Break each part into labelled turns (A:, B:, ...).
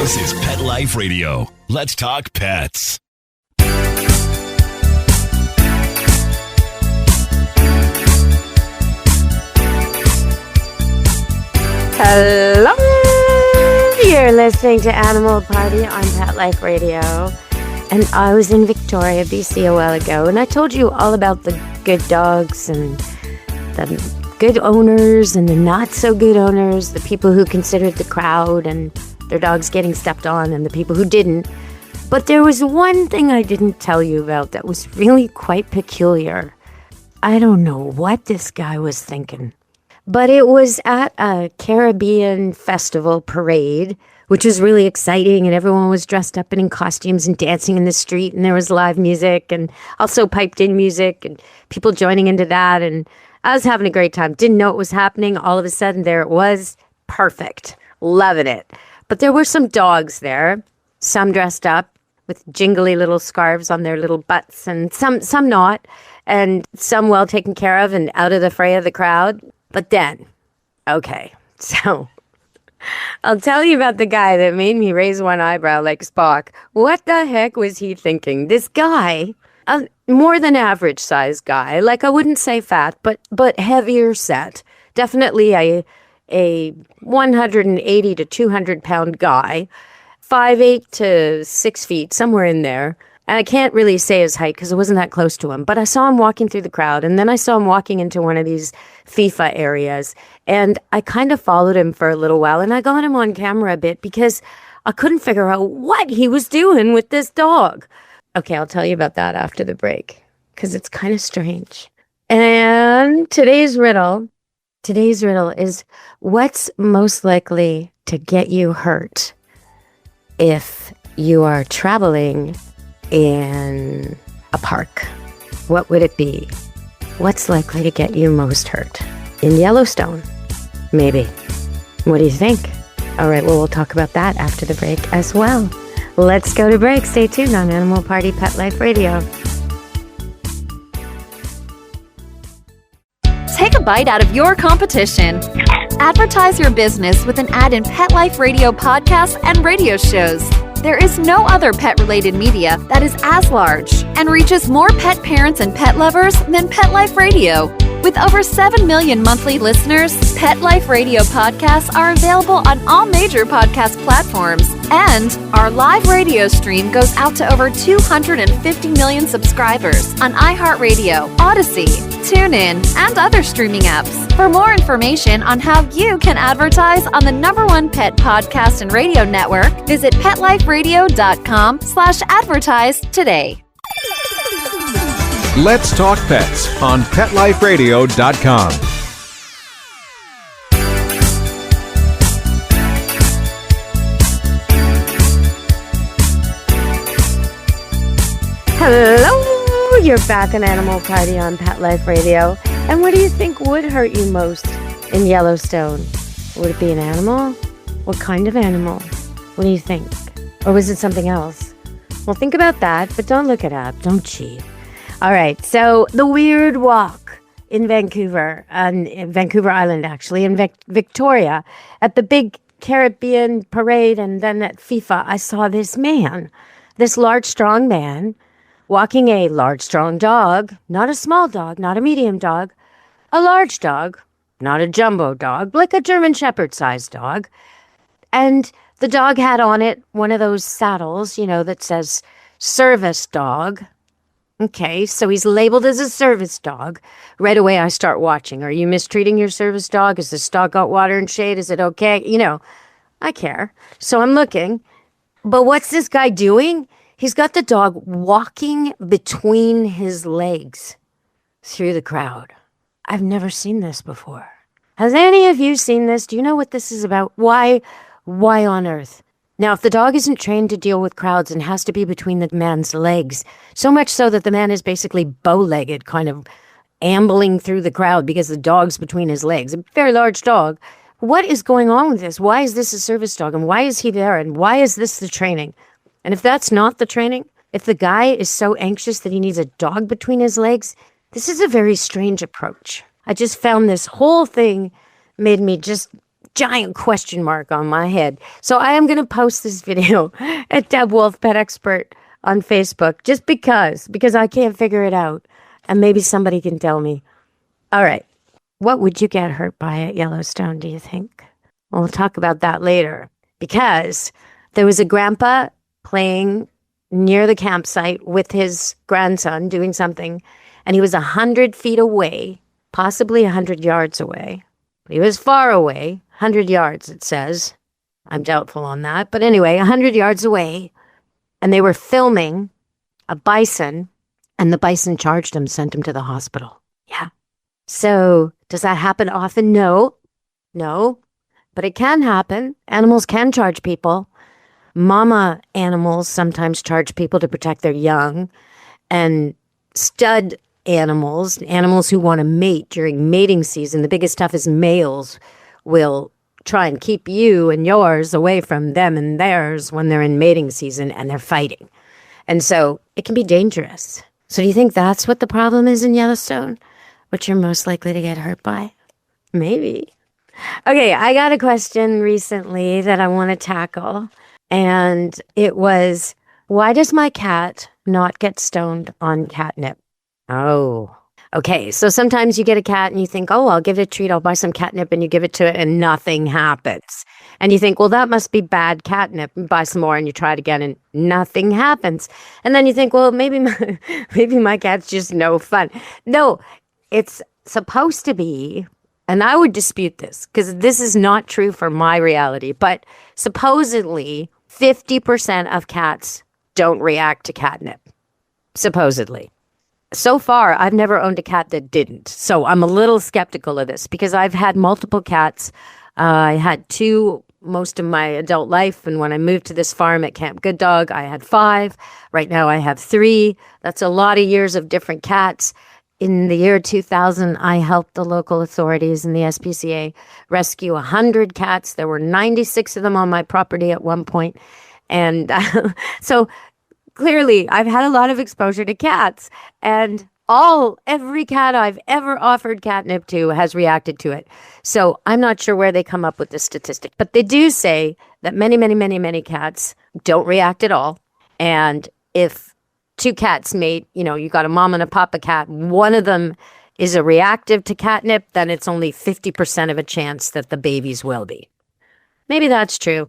A: This is Pet Life Radio. Let's talk pets.
B: Hello! You're listening to Animal Party on Pet Life Radio. And I was in Victoria, BC a while ago, and I told you all about the good dogs and the good owners and the not so good owners, the people who considered the crowd and their dogs getting stepped on and the people who didn't. But there was one thing I didn't tell you about that was really quite peculiar. I don't know what this guy was thinking. But it was at a Caribbean festival parade, which was really exciting, and everyone was dressed up and in costumes and dancing in the street, and there was live music and also piped in music and people joining into that, and I was having a great time. Didn't know it was happening. All of a sudden, there it was. Perfect. Loving it. But there were some dogs there, some dressed up with jingly little scarves on their little butts, and some not, and some well taken care of and out of the fray of the crowd. But then, okay, so I'll tell you about the guy that made me raise one eyebrow like Spock. What the heck was he thinking? This guy, a more than average size guy, like I wouldn't say fat, but heavier set. Definitely a 180 to 200 pound guy, 5'8" to 6 feet, somewhere in there. And I can't really say his height because I wasn't that close to him. But I saw him walking through the crowd. And then I saw him walking into one of these FIFA areas. And I kind of followed him for a little while. And I got him on camera a bit because I couldn't figure out what he was doing with this dog. Okay, I'll tell you about that after the break because it's kind of strange. And today's riddle is what's most likely to get you hurt if you are traveling in a park? What would it be? What's likely to get you most hurt? In Yellowstone, maybe. What do you think? All right, well, we'll talk about that after the break as well. Let's go to break. Stay tuned on Animal Party Pet Life Radio.
C: Take a bite out of your competition. Advertise your business with an ad in Pet Life Radio podcasts and radio shows. There is no other pet-related media that is as large and reaches more pet parents and pet lovers than Pet Life Radio. With over 7 million monthly listeners, Pet Life Radio podcasts are available on all major podcast platforms. And our live radio stream goes out to over 250 million subscribers on iHeartRadio, Odyssey, TuneIn, and other streaming apps. For more information on how you can advertise on the #1 pet podcast and radio network, visit PetLifeRadio.com/advertise today.
D: Let's Talk Pets on PetLifeRadio.com.
B: Hello, you're back on Animal Party on Pet Life Radio. And what do you think would hurt you most in Yellowstone? Would it be an animal? What kind of animal? What do you think? Or was it something else? Well, think about that, but don't look it up. Don't cheat. All right, so the Weird Walk in Vancouver, in Vancouver Island, actually, in Victoria, at the big Caribbean parade and then at FIFA, I saw this man, this large, strong man, walking a large, strong dog, not a small dog, not a medium dog, a large dog, not a jumbo dog, like a German Shepherd-sized dog. And the dog had on it one of those saddles, you know, that says service dog. Okay, so he's labeled as a service dog. Right away, I start watching. Are you mistreating your service dog? Is this dog got water and shade? Is it okay? You know, I care. So I'm looking. But what's this guy doing? He's got the dog walking between his legs through the crowd. I've never seen this before. Has any of you seen this? Do you know what this is about? Why on earth? Now, if the dog isn't trained to deal with crowds and has to be between the man's legs, so much so that the man is basically bow-legged, kind of ambling through the crowd because the dog's between his legs, a very large dog, what is going on with this? Why is this a service dog? And why is he there? And why is this the training? And if that's not the training, if the guy is so anxious that he needs a dog between his legs, this is a very strange approach. I just found this whole thing made me just giant question mark on my head. So I am going to post this video at Deb Wolfe Pet Expert on Facebook just because I can't figure it out. And maybe somebody can tell me. All right. What would you get hurt by at Yellowstone, do you think? We'll talk about that later. Because there was a grandpa playing near the campsite with his grandson doing something. And he was 100 feet away, possibly 100 yards away. He was far away, 100 yards, it says. I'm doubtful on that. But anyway, 100 yards away. And they were filming a bison. And the bison charged him, sent him to the hospital. Yeah. So does that happen often? No. But it can happen. Animals can charge people. Mama animals sometimes charge people to protect their young. And stud animals who want to mate during mating season, the biggest, toughest males will try and keep you and yours away from them and theirs when they're in mating season and they're fighting. And so it can be dangerous. So do you think that's what the problem is in Yellowstone? What you're most likely to get hurt by? Maybe. Okay, I got a question recently that I want to tackle. And it was, why does my cat not get stoned on catnip? Oh, okay. So sometimes you get a cat and you think, oh, I'll give it a treat. I'll buy some catnip, and you give it to it and nothing happens. And you think, well, that must be bad catnip. And buy some more and you try it again and nothing happens. And then you think, well, maybe my cat's just no fun. No, it's supposed to be, and I would dispute this because this is not true for my reality, but supposedly 50% of cats don't react to catnip. Supposedly. So far, I've never owned a cat that didn't. So I'm a little skeptical of this because I've had multiple cats. I had 2 most of my adult life. And when I moved to this farm at Camp Good Dog, I had 5. Right now I have 3. That's a lot of years of different cats. In the year 2000, I helped the local authorities and the SPCA rescue 100 cats. There were 96 of them on my property at one point. And so clearly, I've had a lot of exposure to cats, and every cat I've ever offered catnip to has reacted to it. So I'm not sure where they come up with this statistic, but they do say that many cats don't react at all. And if 2 cats mate, you got a mom and a papa cat, one of them is a reactive to catnip, then it's only 50% of a chance that the babies will be. Maybe that's true.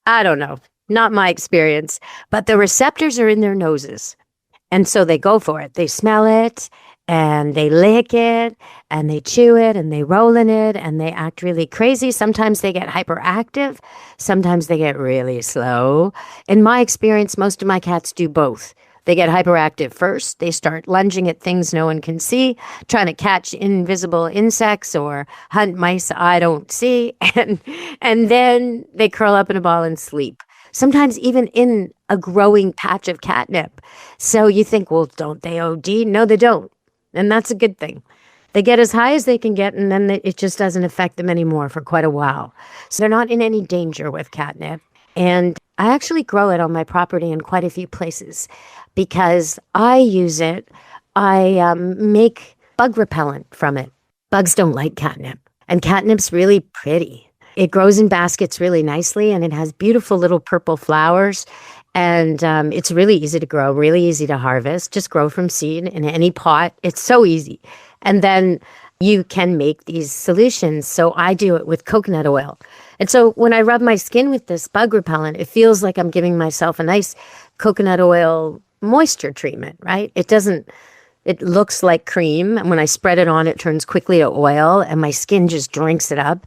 B: I don't know. Not my experience, but the receptors are in their noses. And so they go for it. They smell it and they lick it and they chew it and they roll in it and they act really crazy. Sometimes they get hyperactive. Sometimes they get really slow. In my experience, most of my cats do both. They get hyperactive first. They start lunging at things no one can see, trying to catch invisible insects or hunt mice I don't see. And then they curl up in a ball and sleep. Sometimes even in a growing patch of catnip. So you think, well, don't they OD? No, they don't. And that's a good thing. They get as high as they can get, and then it just doesn't affect them anymore for quite a while. So they're not in any danger with catnip. And I actually grow it on my property in quite a few places because I use it. I make bug repellent from it. Bugs don't like catnip. And catnip's really pretty. It grows in baskets really nicely, and it has beautiful little purple flowers. And it's really easy to grow, really easy to harvest. Just grow from seed in any pot. It's so easy. And then you can make these solutions. So I do it with coconut oil. And so when I rub my skin with this bug repellent, it feels like I'm giving myself a nice coconut oil moisture treatment, right? It looks like cream. And when I spread it on, it turns quickly to oil, and my skin just drinks it up.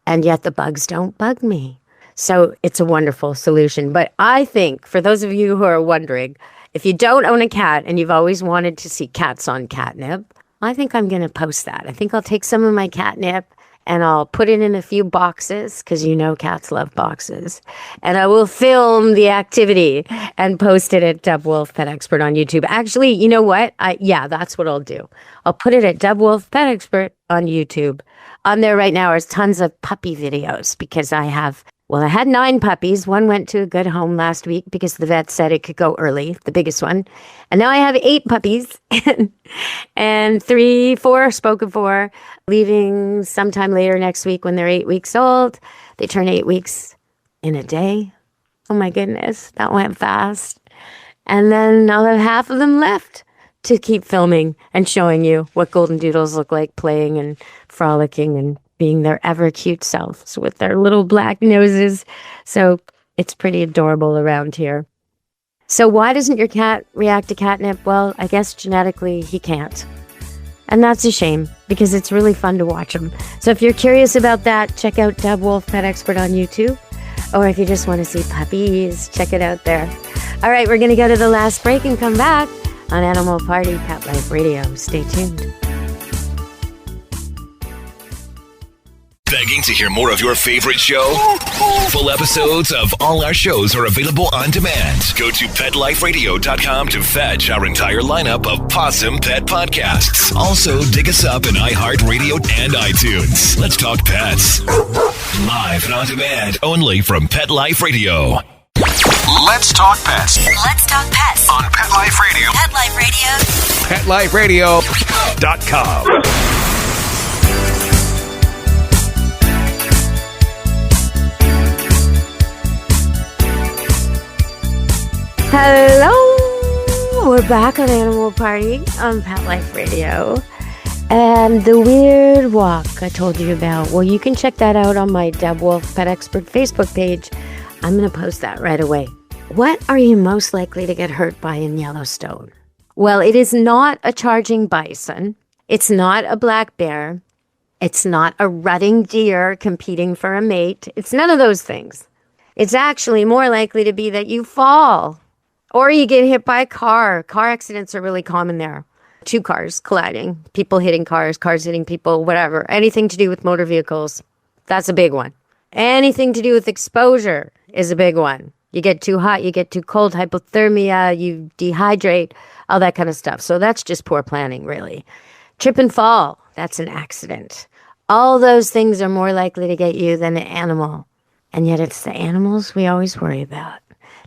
B: And yet the bugs don't bug me. So it's a wonderful solution. But I think, for those of you who are wondering, if you don't own a cat and you've always wanted to see cats on catnip, I think I'm going to post that. I think I'll take some of my catnip and I'll put it in a few boxes, because cats love boxes. And I will film the activity and post it at Deb Wolfe Pet Expert on YouTube. Actually, you know what? That's what I'll do. I'll put it at Deb Wolfe Pet Expert on YouTube. On there right now are tons of puppy videos, because I have Well, I had 9 puppies. One went to a good home last week because the vet said it could go early, the biggest one. And now I have 8 puppies and 4 spoken for, leaving sometime later next week when they're 8 weeks old. They turn 8 weeks in a day. Oh my goodness, that went fast. And then I'll have half of them left to keep filming and showing you what golden doodles look like playing and frolicking and being their ever cute selves with their little black noses. So it's pretty adorable around here. So why doesn't your cat react to catnip? Well, I guess genetically he can't. And that's a shame because it's really fun to watch him. So if you're curious about that, check out Deb Wolfe, Pet Expert on YouTube. Or if you just want to see puppies, check it out there. All right, we're going to go to the last break and come back on Animal Party Pet Life Radio. Stay tuned.
A: Begging to hear more of your favorite show? Full episodes of all our shows are available on demand. Go to PetLifeRadio.com to fetch our entire lineup of Possum Pet podcasts. Also, dig us up in iHeartRadio and iTunes. Let's talk pets. Live and on demand, only from Pet Life Radio.
E: Let's talk pets
F: Let's talk pets
E: on Pet Life Radio.
F: Pet Life Radio.
D: PetLifeRadio.com.
B: Hello! We're back on Animal Party on Pet Life Radio. And the weird walk I told you about, well, you can check that out on my Deb Wolfe Pet Expert Facebook page. I'm going to post that right away. What are you most likely to get hurt by in Yellowstone? Well, it is not a charging bison. It's not a black bear. It's not a rutting deer competing for a mate. It's none of those things. It's actually more likely to be that you fall or you get hit by a car. Car accidents are really common there. 2 cars colliding, people hitting cars, cars hitting people, whatever. Anything to do with motor vehicles, that's a big one. Anything to do with exposure is a big one. You get too hot, you get too cold, hypothermia, you dehydrate, all that kind of stuff. So that's just poor planning, really. Trip and fall, that's an accident. All those things are more likely to get you than an animal. And yet it's the animals we always worry about.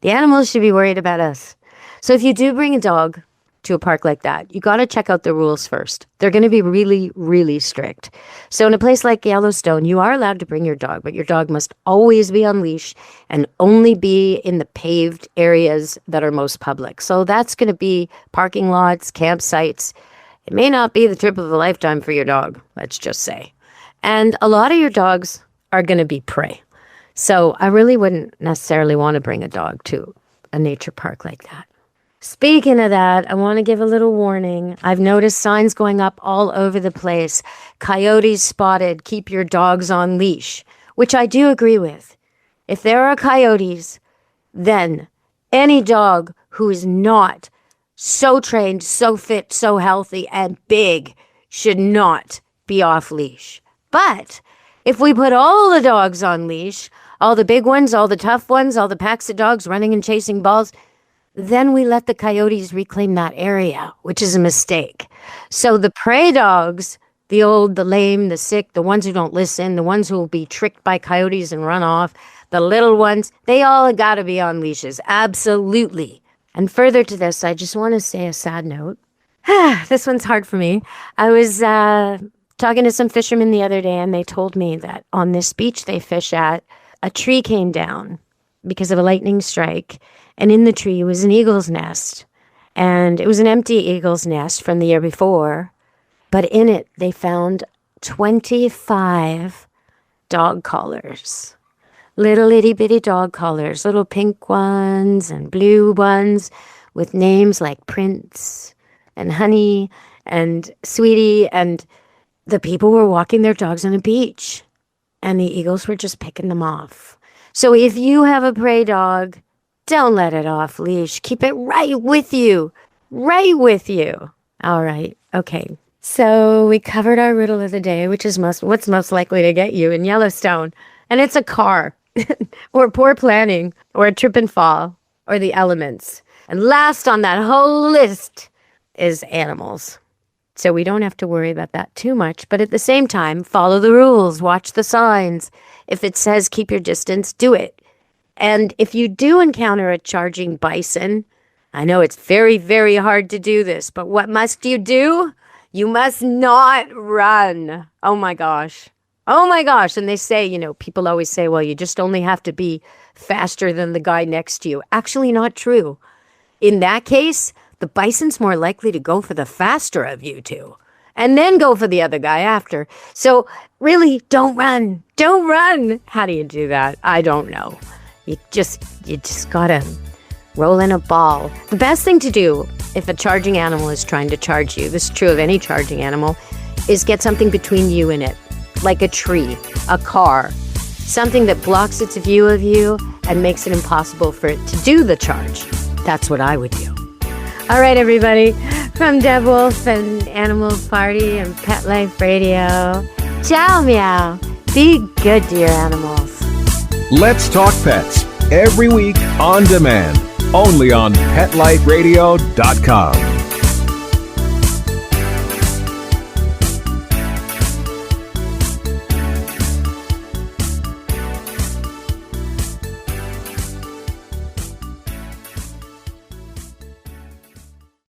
B: The animals should be worried about us. So if you do bring a dog to a park like that, you got to check out the rules first. They're going to be really, really strict. So in a place like Yellowstone, you are allowed to bring your dog, but your dog must always be on leash and only be in the paved areas that are most public. So that's going to be parking lots, campsites. It may not be the trip of a lifetime for your dog, let's just say. And a lot of your dogs are going to be prey. So I really wouldn't necessarily want to bring a dog to a nature park like that. Speaking of that, I want to give a little warning. I've noticed signs going up all over the place. Coyotes spotted, keep your dogs on leash, which I do agree with. If there are coyotes, then any dog who is not so trained, so fit, so healthy, and big should not be off leash. But if we put all the dogs on leash, all the big ones, all the tough ones, all the packs of dogs running and chasing balls, then we let the coyotes reclaim that area, which is a mistake. So the prey dogs, the old, the lame, the sick, the ones who don't listen, the ones who will be tricked by coyotes and run off, the little ones, they all got to be on leashes. Absolutely. And further to this, I just want to say a sad note. This one's hard for me. I was talking to some fishermen the other day, and they told me that on this beach they fish at, a tree came down because of a lightning strike. And in the tree was an eagle's nest. And it was an empty eagle's nest from the year before. But in it, they found 25 dog collars. Little itty bitty dog collars. Little pink ones and blue ones with names like Prince and Honey and Sweetie. And the people were walking their dogs on a beach. And the eagles were just picking them off. So if you have a prey dog, don't let it off leash. Keep it right with you. Right with you. All right. Okay. So we covered our riddle of the day, which is what's most likely to get you in Yellowstone. And it's a car or poor planning or a trip and fall or the elements. And last on that whole list is animals. So we don't have to worry about that too much. But at the same time, follow the rules, watch the signs. If it says keep your distance, do it. And if you do encounter a charging bison, I know it's very, very hard to do this, but what must you do? You must not run. Oh my gosh. Oh my gosh. And they say, people always say, well, you just only have to be faster than the guy next to you. Actually, not true. In that case, the bison's more likely to go for the faster of you two and then go for the other guy after. So really, don't run. Don't run. How do you do that? I don't know. You just gotta roll in a ball. The best thing to do if a charging animal is trying to charge you, this is true of any charging animal, is get something between you and it, like a tree, a car, something that blocks its view of you and makes it impossible for it to do the charge. That's what I would do. All right, everybody, from Deb Wolfe and Animal Party and Pet Life Radio, ciao, meow. Be good to your animals.
D: Let's Talk Pets, every week on demand, only on PetLifeRadio.com.